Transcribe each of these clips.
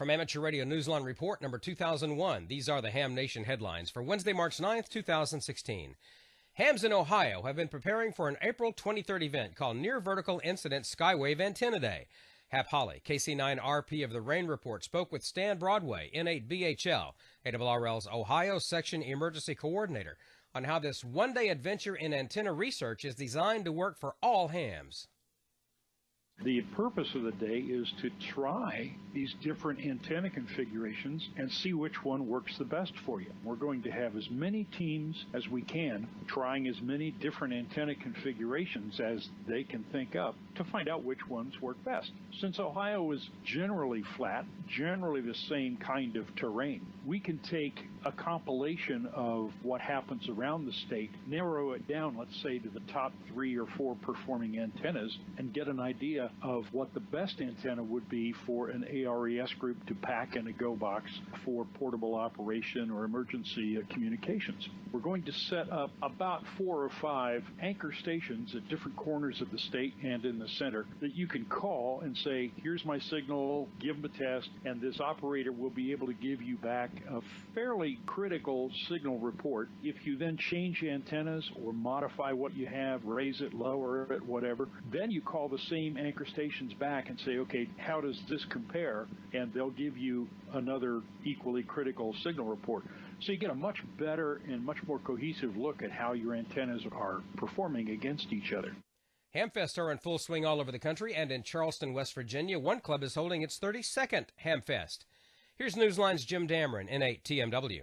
From Amateur Radio Newsline Report number 2001, these are the Ham Nation headlines for Wednesday, March 9th, 2016. Hams in Ohio have been preparing for an April 23rd event called Near Vertical Incident Skywave Antenna Day. Hap Holly, KC9RP of the Rain Report, spoke with Stan Broadway, N8BHL, ARRL's Ohio Section Emergency Coordinator, on how this one-day adventure in antenna research is designed to work for all hams. The purpose of the day is to try these different antenna configurations and see which one works the best for you. We're going to have as many teams as we can trying as many different antenna configurations as they can think up to find out which ones work best. Since Ohio is generally flat, generally the same kind of terrain, we can take a compilation of what happens around the state, narrow it down, let's say, to the top 3 or 4 performing antennas, and get an idea of what the best antenna would be for an ARES group to pack in a go box for portable operation or emergency communications. We're going to set up about 4 or 5 anchor stations at different corners of the state and in the center that you can call and say, here's my signal, give them a test, and this operator will be able to give you back a fairly critical signal report. If you then change antennas or modify what you have, raise it, lower it, whatever, then you call the same anchor stations back and say, okay, how does this compare? And they'll give you another equally critical signal report. So you get a much better and much more cohesive look at how your antennas are performing against each other. Hamfests are in full swing all over the country, and in Charleston, West Virginia, one club is holding its 32nd Hamfest. Here's Newsline's Jim Dameron, N8TMW.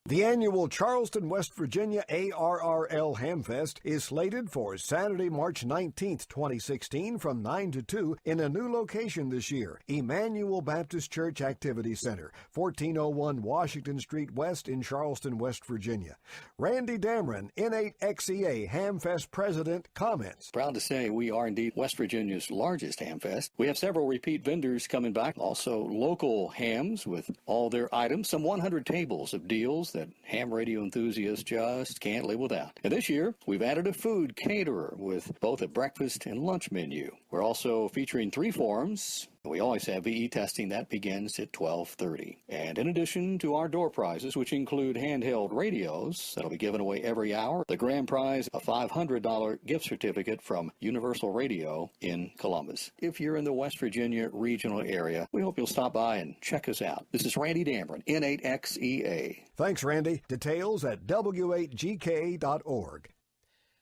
The annual Charleston, West Virginia ARRL Hamfest is slated for Saturday, March 19th, 2016 from 9 to 2 in a new location this year, Emmanuel Baptist Church Activity Center, 1401 Washington Street West in Charleston, West Virginia. Randy Dameron, N8XEA Hamfest President, comments. Proud to say we are indeed West Virginia's largest Hamfest. We have several repeat vendors coming back, also local hams with all their items, some 100 tables of deals that ham radio enthusiasts just can't live without. And this year, we've added a food caterer with both a breakfast and lunch menu. We're also featuring 3 forums. We always have VE testing that begins at 12:30. And in addition to our door prizes, which include handheld radios that'll be given away every hour, the grand prize, a $500 gift certificate from Universal Radio in Columbus. If you're in the West Virginia regional area, we hope you'll stop by and check us out. This is Randy Dameron, N8XEA. Thanks, Randy. Details at w8gk.org.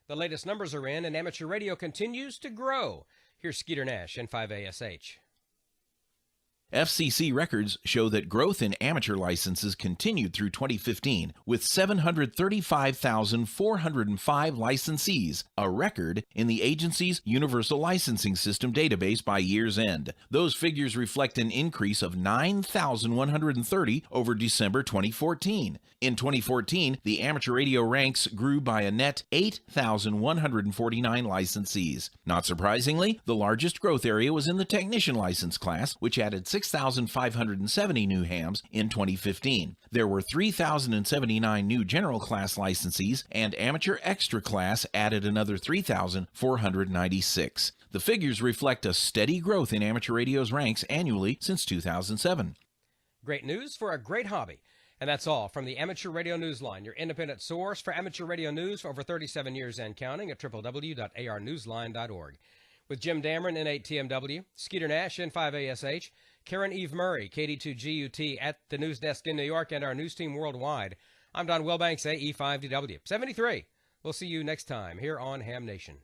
The latest numbers are in, and amateur radio continues to grow. Here's Skeeter Nash, N5ASH. FCC records show that growth in amateur licenses continued through 2015, with 735,405 licensees, a record in the agency's Universal Licensing System database by year's end. Those figures reflect an increase of 9,130 over December 2014. In 2014, the amateur radio ranks grew by a net 8,149 licensees. Not surprisingly, the largest growth area was in the technician license class, which added 6,570 new hams in 2015. There were 3,079 new general class licensees, and amateur extra class added another 3,496. The figures reflect a steady growth in amateur radio's ranks annually since 2007. Great news for a great hobby. And that's all from the Amateur Radio Newsline, your independent source for amateur radio news for over 37 years and counting at www.arnewsline.org. With Jim Dameron, N8TMW, Skeeter Nash, N5ASH, Karen Eve Murray, KD2GUT at the news desk in New York, and our news team worldwide, I'm Don Wilbanks, AE5DW. 73. We'll see you next time here on Ham Nation.